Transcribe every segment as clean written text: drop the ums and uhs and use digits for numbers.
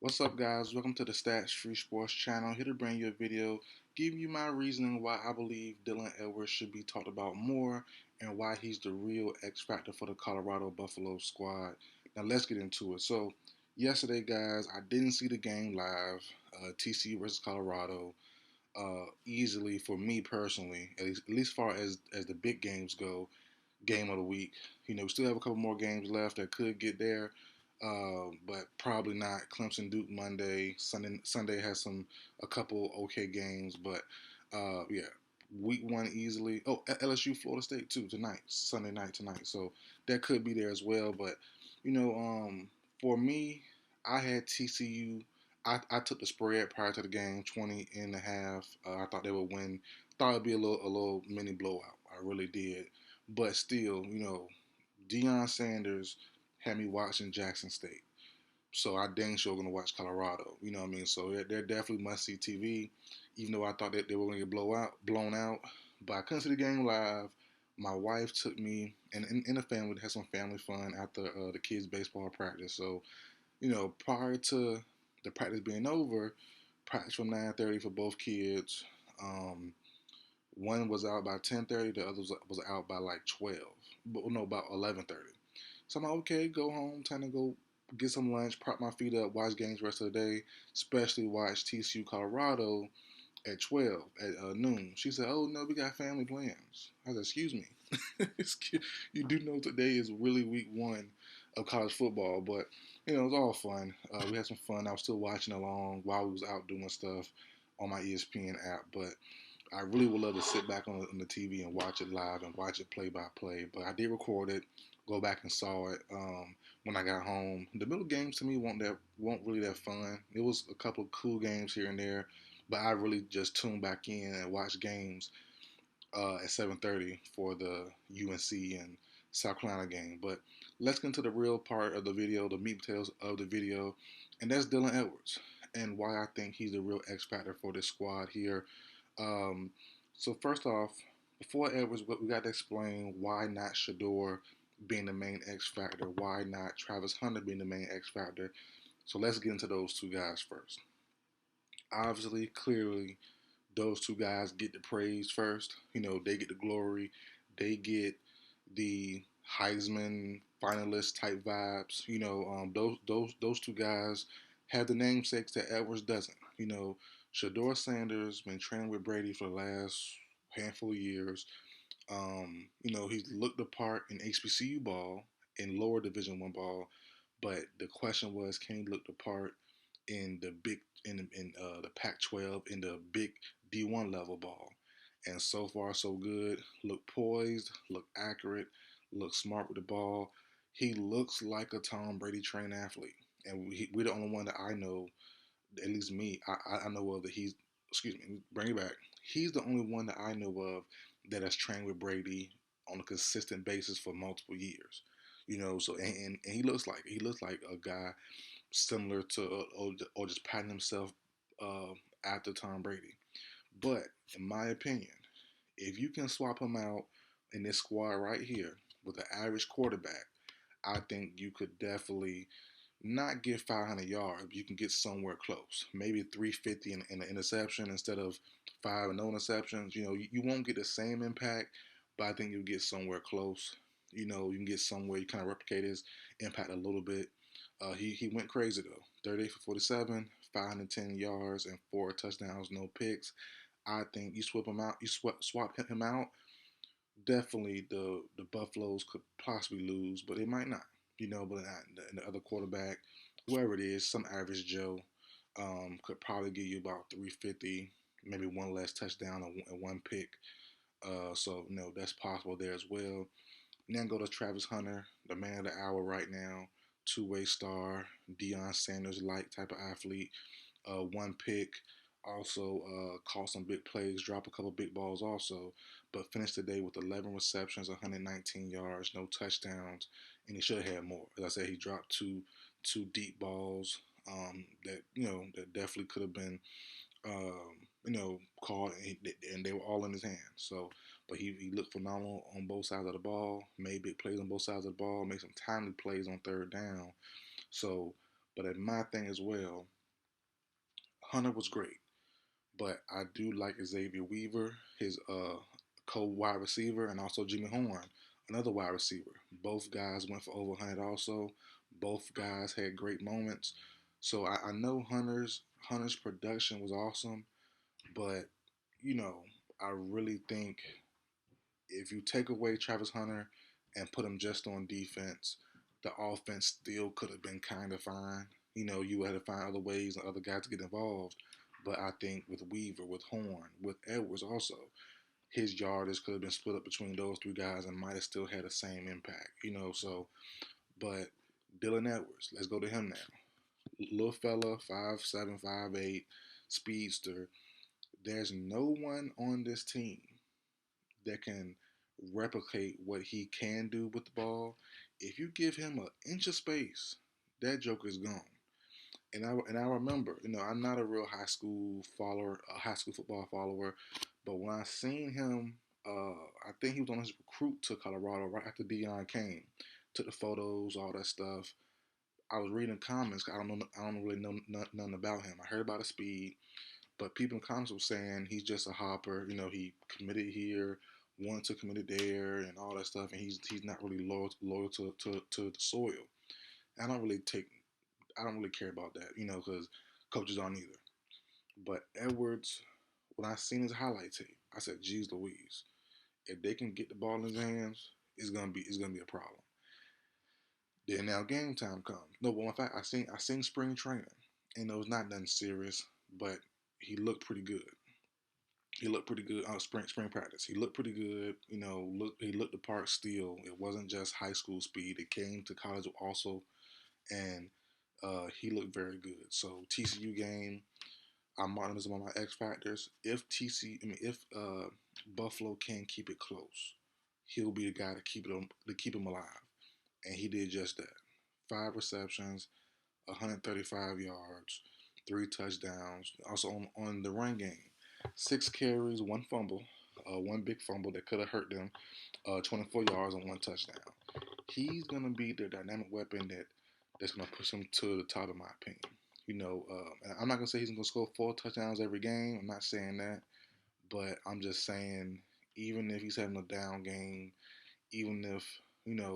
What's up, guys? Welcome to the Stats Free Sports channel. Here to bring you a video giving you my reasoning why I believe Dylan Edwards should be talked about more and why he's the real X factor for the Colorado Buffalo squad. Now, let's get into it. So, yesterday, guys, I didn't see the game live. TCU versus Colorado. Easily for me personally, at least far as the big games go, game of the week. We still have a couple more games left that could get there, but probably not. Clemson, Duke Monday, Sunday has a couple okay games, but yeah, week one easily. Oh, LSU, Florida State too tonight, Sunday night tonight. So that could be there as well. But you know, for me, I had TCU. I took the spread prior to the game, 20.5. I thought they would win. Thought it'd be a little mini blowout. I really did. But still, Deion Sanders had me watching Jackson State. So I dang sure gonna watch Colorado. You know what I mean? So they're definitely must see TV. Even though I thought that they were gonna get blown out, but I couldn't see the game live. My wife took me, and in the family had some family fun after the kids' baseball practice. So prior to the practice being over, practice from 9:30 for both kids. Um, One was out by 10:30, the other was out by like 12, but no, about 11:30. So I'm like, okay, go home, time to go get some lunch, prop my feet up, watch games the rest of the day, especially watch TCU Colorado at 12 at noon. She said, "Oh no, we got family plans." I said, "Excuse me, you do know today is really week one of college football, but it was all fun. We had some fun. I was still watching along while we was out doing stuff on my ESPN app, but I really would love to sit back on the TV and watch it live and watch it play by play. But I did record it, go back and saw it when I got home. The middle games to me weren't really that fun. It was a couple of cool games here and there, but I really just tuned back in and watched games at 7:30 for the UNC and South Carolina game. But let's get into the real part of the video, the meat and potatoes of the video, and that's Dylan Edwards and why I think he's the real X factor for this squad here. um, so first off, before Edwards, we got to explain why not Shador being the main X factor, why not Travis Hunter being the main X factor. So let's get into those two guys first. Obviously, clearly, those two guys get the praise first. They get the glory. They get the Heisman finalist type vibes. Those two guys have the namesakes that Edwards doesn't. Shador Sanders been training with Brady for the last handful of years. He's looked the part in HBCU ball, in lower Division One ball, but the question was, can he look the part in the big in the Pac-12 in the big D1 level ball? And so far, so good. Look poised, look accurate, look smart with the ball. He looks like a Tom Brady trained athlete, and we're the only one that I know, at least me, I know of that he's. Excuse me, bring it back. He's the only one that I know of that has trained with Brady on a consistent basis for multiple years. So and he looks like a guy similar to or just patting himself uh, after Tom Brady. But in my opinion, if you can swap him out in this squad right here with an average quarterback, I think you could definitely not get 500 yards. You can get somewhere close, maybe 350 in an interception instead of five and no interceptions. You won't get the same impact, but I think you'll get somewhere close. You can get somewhere you kind of replicate his impact a little bit. He went crazy though. 38 for 47, 510 yards and four touchdowns, no picks. I think you swap him out. You swap him out. Definitely, the Buffaloes could possibly lose, but they might not. But the other quarterback, whoever it is, some average Joe, could probably give you about 350, maybe one less touchdown and one pick. So that's possible there as well. And then go to Travis Hunter, the man of the hour right now, two-way star, Deion Sanders like type of athlete. One pick, also caught some big plays, drop a couple big balls also, but finished the day with 11 receptions, 119 yards, no touchdowns, and he should have had more. As I said, he dropped two deep balls that definitely could have been called, and they were all in his hands. So, but he looked phenomenal on both sides of the ball, made big plays on both sides of the ball, made some timely plays on third down. So, But in my thing as well, Hunter was great. But I do like Xavier Weaver, his co-wide receiver, and also Jimmy Horn, another wide receiver. Both guys went for over 100 also. Both guys had great moments. So I know Hunter's production was awesome, but you know, I really think if you take away Travis Hunter and put him just on defense, the offense still could have been kind of fine. You had to find other ways and other guys to get involved. But I think with Weaver, with Horn, with Edwards also, his yardage could have been split up between those three guys and might have still had the same impact. But Dylan Edwards, let's go to him now. Little fella, 5'7", 5'8", speedster. There's no one on this team that can replicate what he can do with the ball. If you give him an inch of space, that joker is gone. And I remember, I'm not a real high school football follower, but when I seen him, I think he was on his recruit to Colorado right after Dion came, took the photos, all that stuff. I was reading comments. I don't really know nothing about him. I heard about his speed, but people in comments were saying he's just a hopper. He committed here, wanted to commit there, and all that stuff, and he's not really loyal to the soil. I don't really take I don't really care about that, because coaches aren't either. But Edwards, when I seen his highlight tape, I said, "Geez, Louise, if they can get the ball in his hands, it's gonna be a problem." Then now game time comes. No, but in fact, I seen spring training, and it was not nothing serious, but he looked pretty good. He looked pretty good on spring practice. He looked pretty good. He looked the part still. It wasn't just high school speed. It came to college also, and he looked very good. So TCU game, I'm marking this one of my X factors. If Buffalo can keep it close, he'll be the guy to keep him alive, and he did just that. 5 receptions, 135 yards, 3 touchdowns. Also on the run game, 6 carries, one fumble, one big fumble that could have hurt them, 24 yards and one touchdown. He's gonna be the dynamic weapon that's gonna push him to the top, of my opinion. And I'm not gonna say he's gonna score 4 touchdowns every game. I'm not saying that, but I'm just saying even if he's having a down game, even if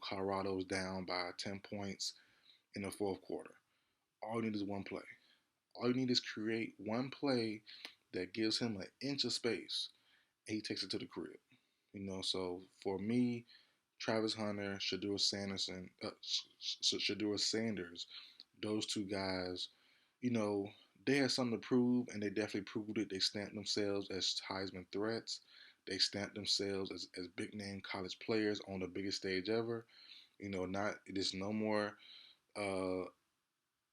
Colorado's down by 10 points in the fourth quarter, all you need is one play. All you need is create one play that gives him an inch of space, and he takes it to the crib. So for me, Travis Hunter, Shadura Sanders, those two guys, you know, they had something to prove, and they definitely proved it. They stamped themselves as Heisman threats. They stamped themselves as big name college players on the biggest stage ever. Not it is no more uh,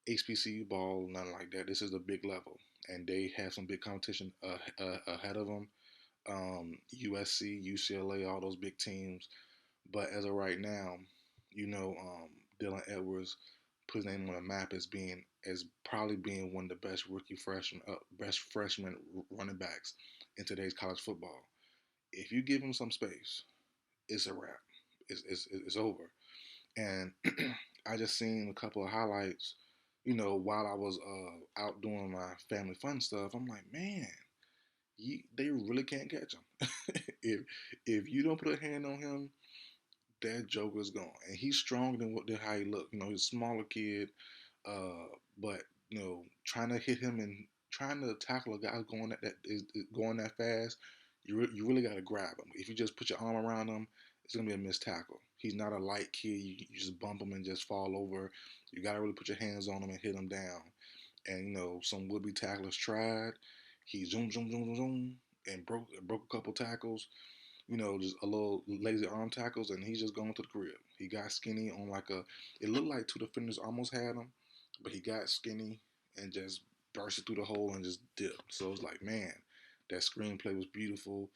HBCU ball, nothing like that. This is a big level, and they have some big competition ahead of them. USC, UCLA, all those big teams. But as of right now, Dylan Edwards put his name on the map as probably being one of the best freshman running backs in today's college football. If you give him some space, it's a wrap. It's over. And I just seen a couple of highlights. While I was out doing my family fun stuff, I'm like, man, they really can't catch him. if you don't put a hand on him, that Joker's gone, and he's stronger than how he looked. He's a smaller kid, but trying to hit him and trying to tackle a guy that is going that fast, you really got to grab him. If you just put your arm around him, it's gonna be a missed tackle. He's not a light kid. You just bump him and just fall over. You got to really put your hands on him and hit him down. And some would-be tacklers tried. He zoom, zoom, zoom, zoom, zoom, and broke a couple tackles, just a little lazy arm tackles, and he's just going to the crib. He got skinny on it looked like two defenders almost had him, but he got skinny and just bursted through the hole and just dipped. So it was like, man, that screenplay was beautiful.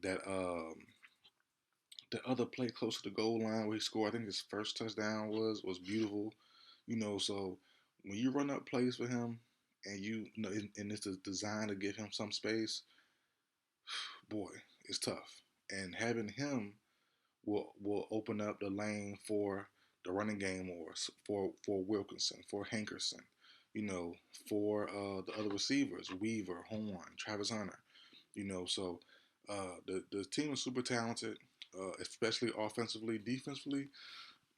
That the other play close to the goal line where he scored, I think his first touchdown was beautiful. So when you run up plays for him, and and it's designed to give him some space, boy, it's tough. And having him will open up the lane for the running game more for Wilkinson, for Hankerson, you know, for the other receivers, Weaver, Horn, Travis Hunter, you know. So the team is super talented, especially offensively. Defensively,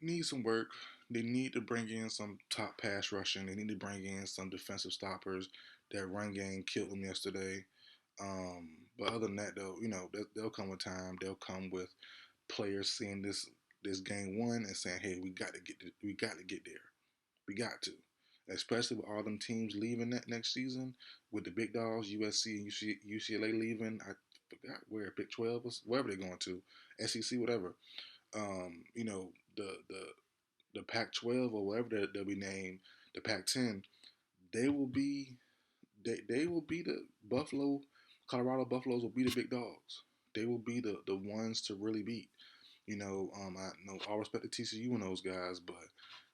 need some work. They need to bring in some top pass rushing. They need to bring in some defensive stoppers. That run game killed them yesterday. But other than that, though, you know, they'll come with time. They'll come with players seeing this game one and saying, "Hey, we got to get there. We got to." Especially with all them teams leaving that next season, with the big dogs, USC and UCLA leaving. I forgot where, Big 12, wherever they're going to, SEC, whatever. You know, the Pac-12 or whatever they'll be named, the Pac-10, they will be they will be the Buffalo, Colorado Buffaloes will be the big dogs. They will be the ones to really beat. You know, I know all respect to TCU and those guys, but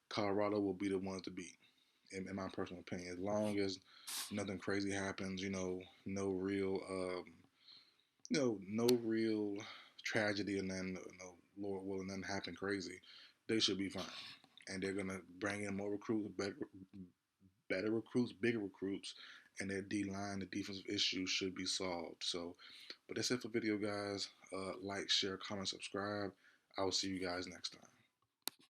Colorado will be the ones to beat, in my personal opinion. As long as nothing crazy happens, you know, no real tragedy, and then no Lord willing, nothing happen crazy, they should be fine. And they're gonna bring in more recruits, better recruits, bigger recruits, and their D line, the defensive issues should be solved. So, but that's it for video, guys. Like, share, comment, subscribe. I will see you guys next time.